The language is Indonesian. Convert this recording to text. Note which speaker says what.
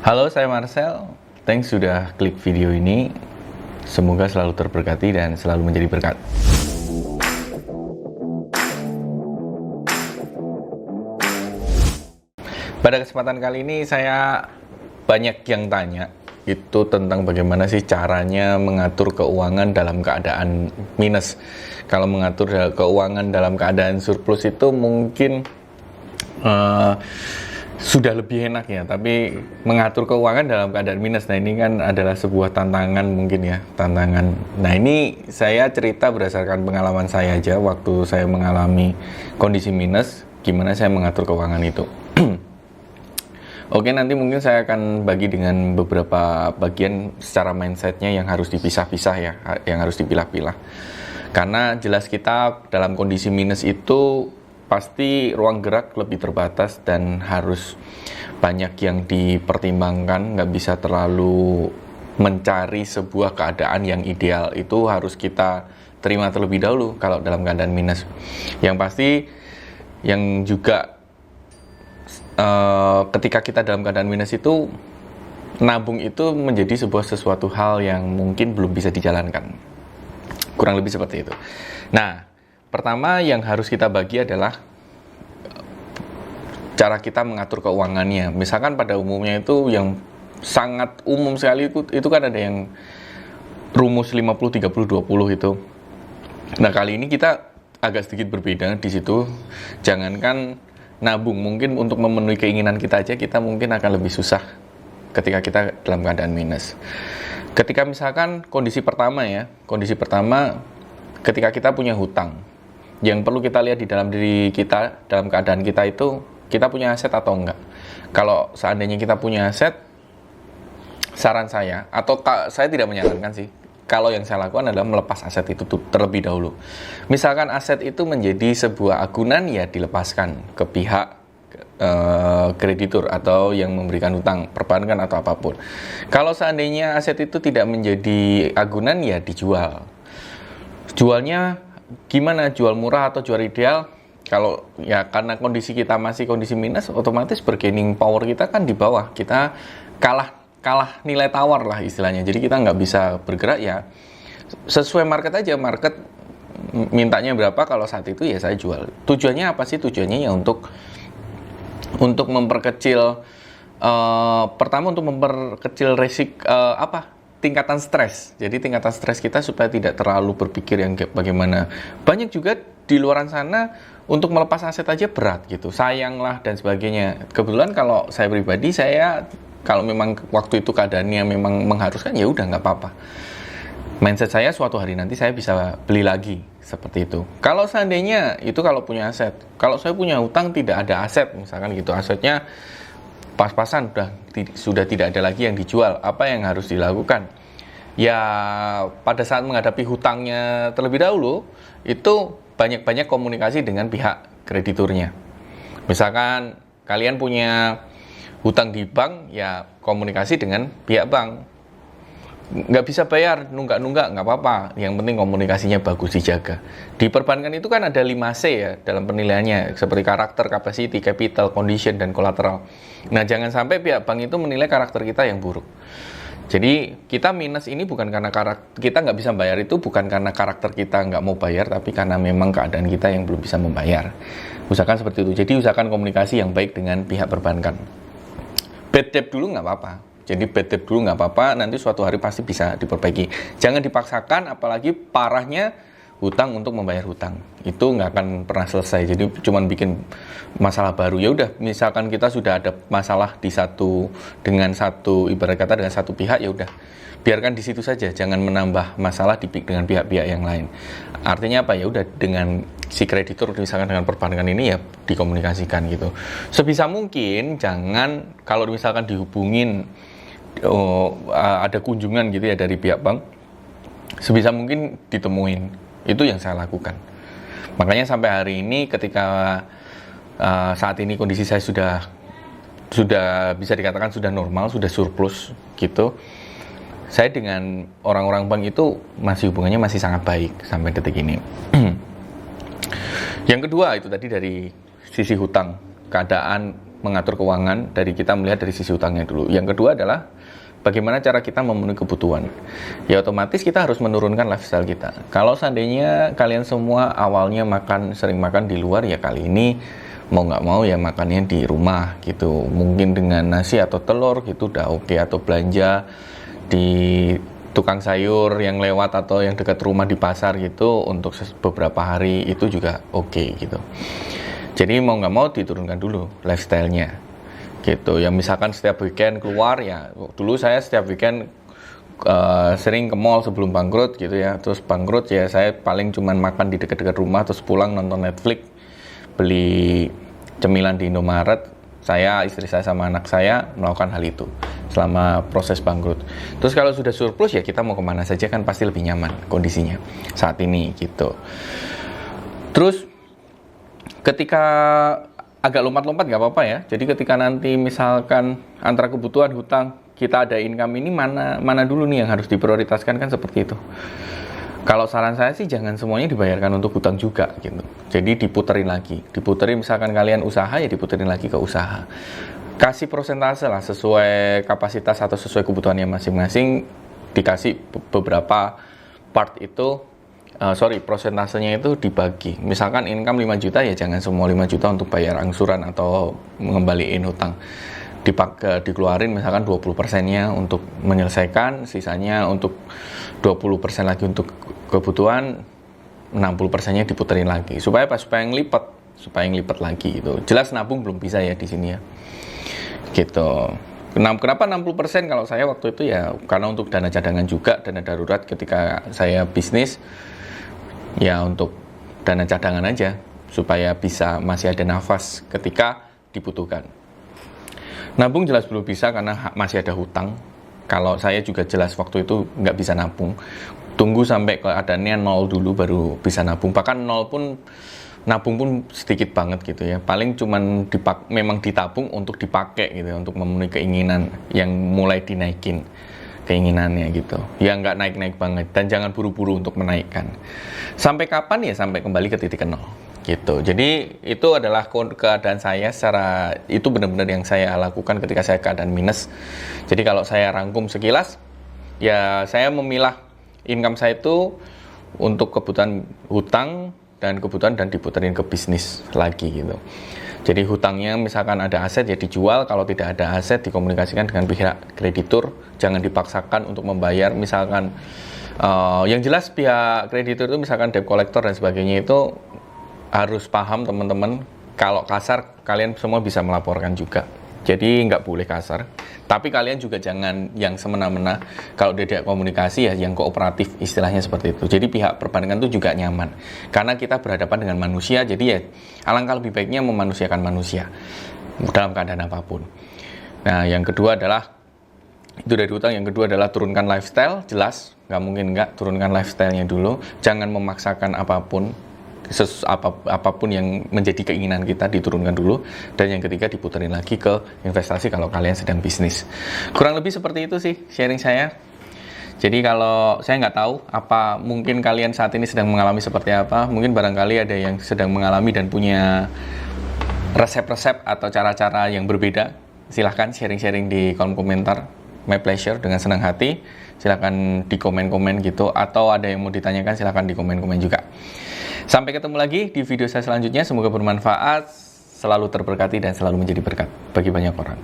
Speaker 1: Halo, saya Marcel. Thanks sudah klik video ini. Semoga selalu terberkati dan selalu menjadi berkat. Pada kesempatan kali ini saya banyak yang tanya itu tentang bagaimana sih caranya mengatur keuangan dalam keadaan minus. Kalau mengatur keuangan dalam keadaan surplus itu mungkin sudah lebih enak ya, tapi mengatur keuangan dalam keadaan minus, nah ini kan adalah sebuah tantangan mungkin ya, tantangan. Nah ini saya cerita berdasarkan pengalaman saya aja waktu saya mengalami kondisi minus, gimana saya mengatur keuangan itu. Oke, nanti mungkin saya akan bagi dengan beberapa bagian secara mindsetnya yang harus dipisah-pisah ya, yang harus dipilah-pilah. Karena jelas kita dalam kondisi minus itu pasti ruang gerak lebih terbatas dan harus banyak yang dipertimbangkan, nggak bisa terlalu mencari sebuah keadaan yang ideal. Itu harus kita terima terlebih dahulu kalau dalam keadaan minus. Yang pasti yang juga ketika kita dalam keadaan minus itu, nabung itu menjadi sesuatu hal yang mungkin belum bisa dijalankan. Kurang lebih seperti itu. Nah, pertama yang harus kita bagi adalah cara kita mengatur keuangannya. Misalkan pada umumnya itu yang sangat umum sekali itu kan ada yang rumus 50-30-20 itu. Nah, kali ini kita agak sedikit berbeda di situ. Jangankan nabung, mungkin untuk memenuhi keinginan kita aja kita mungkin akan lebih susah ketika kita dalam keadaan minus. Ketika misalkan kondisi pertama ketika kita punya hutang, yang perlu kita lihat di dalam diri kita, dalam keadaan kita itu, kita punya aset atau enggak. Kalau seandainya kita punya aset, saran saya, atau saya tidak menyarankan sih, kalau yang saya lakukan adalah melepas aset itu terlebih dahulu. Misalkan aset itu menjadi sebuah agunan, ya dilepaskan ke pihak kreditur atau yang memberikan hutang, perbankan atau apapun. Kalau seandainya aset itu tidak menjadi agunan, ya dijual. Jualnya gimana? Jual murah atau jual ideal? Kalau ya karena kondisi kita masih kondisi minus, otomatis bargaining power kita kan di bawah. Kita kalah nilai tawar lah istilahnya. Jadi kita nggak bisa bergerak, ya sesuai market aja. Market mintanya berapa, kalau saat itu ya saya jual. Tujuannya apa sih? Tujuannya ya untuk memperkecil pertama untuk memperkecil tingkatan stres. Jadi tingkatan stres kita supaya tidak terlalu berpikir yang bagaimana. Banyak juga di luaran sana untuk melepas aset aja berat gitu, sayang lah dan sebagainya. Kebetulan kalau saya pribadi, kalau memang waktu itu keadaannya memang mengharuskan, ya udah nggak apa-apa. Mindset saya suatu hari nanti saya bisa beli lagi, seperti itu. Kalau seandainya itu kalau punya aset, kalau saya punya hutang tidak ada aset, misalkan gitu, asetnya pas-pasan sudah tidak ada lagi yang dijual, apa yang harus dilakukan? Ya pada saat menghadapi hutangnya terlebih dahulu, itu banyak-banyak komunikasi dengan pihak krediturnya. Misalkan kalian punya hutang di bank, ya komunikasi dengan pihak bank. Nggak bisa bayar, nunggak-nunggak, nggak apa-apa. Yang penting komunikasinya bagus, dijaga. Di perbankan itu kan ada 5C ya dalam penilaiannya, seperti karakter, capacity, capital, condition, dan collateral. Nah, jangan sampai pihak bank itu menilai karakter kita yang buruk. Jadi kita minus ini bukan karena kita nggak bisa bayar, itu bukan karena karakter kita nggak mau bayar, tapi karena memang keadaan kita yang belum bisa membayar. Usahakan seperti itu. Jadi usahakan komunikasi yang baik dengan pihak perbankan. Bad debt dulu nggak apa-apa. Jadi bad debt dulu nggak apa-apa, nanti suatu hari pasti bisa diperbaiki. Jangan dipaksakan, apalagi parahnya hutang untuk membayar hutang. Itu nggak akan pernah selesai, jadi cuman bikin masalah baru. Ya udah, misalkan kita sudah ada masalah dengan satu pihak, ya udah biarkan di situ saja, jangan menambah masalah dengan pihak-pihak yang lain. Artinya apa? Ya udah, dengan si kreditur misalkan dengan perbankan ini ya dikomunikasikan gitu. Sebisa mungkin jangan, kalau misalkan dihubungin ada kunjungan gitu ya dari pihak bank, sebisa mungkin ditemuin. Itu yang saya lakukan. Makanya sampai hari ini ketika saat ini kondisi saya sudah bisa dikatakan sudah normal, sudah surplus gitu. Saya dengan orang-orang bank itu hubungannya masih sangat baik sampai detik ini. Yang kedua itu tadi dari sisi hutang, keadaan mengatur keuangan dari kita melihat dari sisi utangnya dulu. Yang kedua adalah bagaimana cara kita memenuhi kebutuhan. Ya otomatis kita harus menurunkan lifestyle kita. Kalau seandainya kalian semua awalnya sering makan di luar, ya kali ini mau nggak mau ya makannya di rumah gitu. Mungkin dengan nasi atau telur gitu udah oke, atau belanja di tukang sayur yang lewat atau yang dekat rumah di pasar gitu untuk beberapa hari itu juga oke gitu. Jadi mau nggak mau diturunkan dulu lifestyle-nya gitu. Ya misalkan setiap weekend keluar, ya dulu saya setiap weekend sering ke mall sebelum bangkrut gitu ya. Terus bangkrut ya saya paling cuman makan di dekat-dekat rumah, terus pulang nonton Netflix, beli cemilan di Indomaret. Saya, istri saya sama anak saya melakukan hal itu selama proses bangkrut. Terus kalau sudah surplus ya kita mau kemana saja kan pasti lebih nyaman kondisinya saat ini gitu. Terus ketika agak lompat-lompat nggak apa-apa ya. Jadi ketika nanti misalkan antara kebutuhan, hutang, kita ada income ini mana dulu nih yang harus diprioritaskan, kan seperti itu. Kalau saran saya sih jangan semuanya dibayarkan untuk hutang juga gitu. Jadi diputerin lagi. Diputerin misalkan kalian usaha ya diputerin lagi ke usaha. Kasih persentase lah sesuai kapasitas atau sesuai kebutuhannya masing-masing. Dikasih beberapa part itu, prosentasenya itu dibagi. Misalkan income 5 juta ya jangan semua 5 juta untuk bayar angsuran atau mengembaliin hutang. Dikeluarin misalkan 20%-nya untuk menyelesaikan, sisanya untuk 20% lagi untuk kebutuhan, 60%-nya diputerin lagi. Supaya ngelipat lagi gitu. Jelas nabung belum bisa ya di sini ya. Gitu. Kenapa 60%? Kalau saya waktu itu ya karena untuk dana cadangan juga, dana darurat ketika saya bisnis. Ya untuk dana cadangan aja supaya bisa masih ada nafas ketika dibutuhkan. Nabung jelas belum bisa karena masih ada hutang. Kalau saya juga jelas waktu itu nggak bisa nabung. Tunggu sampai keadaannya nol dulu baru bisa nabung. Bahkan nol pun, nabung pun sedikit banget gitu ya. Paling cuman memang ditabung untuk dipakai gitu ya, untuk memenuhi keinginan yang mulai dinaikin keinginannya gitu. Ya nggak naik-naik banget dan jangan buru-buru untuk menaikkan. Sampai kapan ya? Sampai kembali ke titik nol. Gitu. Jadi itu adalah keadaan saya itu benar-benar yang saya lakukan ketika saya keadaan minus. Jadi kalau saya rangkum sekilas, ya saya memilah income saya itu untuk kebutuhan hutang dan kebutuhan dan diputerin ke bisnis lagi gitu. Jadi hutangnya misalkan ada aset ya dijual, kalau tidak ada aset dikomunikasikan dengan pihak kreditur, jangan dipaksakan untuk membayar. Misalkan yang jelas pihak kreditur itu misalkan debt collector dan sebagainya itu harus paham teman-teman, kalau kasar kalian semua bisa melaporkan juga. Jadi nggak boleh kasar. Tapi kalian juga jangan yang semena-mena. Kalau tidak komunikasi ya yang kooperatif, istilahnya seperti itu. Jadi pihak perbankan itu juga nyaman. Karena kita berhadapan dengan manusia, jadi ya alangkah lebih baiknya memanusiakan manusia dalam keadaan apapun. Nah yang kedua adalah, itu dari hutang. Yang kedua adalah turunkan lifestyle. Jelas, nggak mungkin nggak turunkan lifestyle-nya dulu. Jangan memaksakan apapun. Apapun yang menjadi keinginan kita diturunkan dulu. Dan yang ketiga diputerin lagi ke investasi kalau kalian sedang bisnis. Kurang lebih seperti itu sih sharing saya. Jadi kalau saya nggak tahu apa mungkin kalian saat ini sedang mengalami seperti apa. Mungkin barangkali ada yang sedang mengalami dan punya resep-resep atau cara-cara yang berbeda. Silahkan sharing-sharing di kolom komentar. My pleasure, dengan senang hati. Silahkan di komen-komen gitu. Atau ada yang mau ditanyakan silahkan di komen-komen juga. Sampai ketemu lagi di video saya selanjutnya. Semoga bermanfaat, selalu terberkati dan selalu menjadi berkat bagi banyak orang.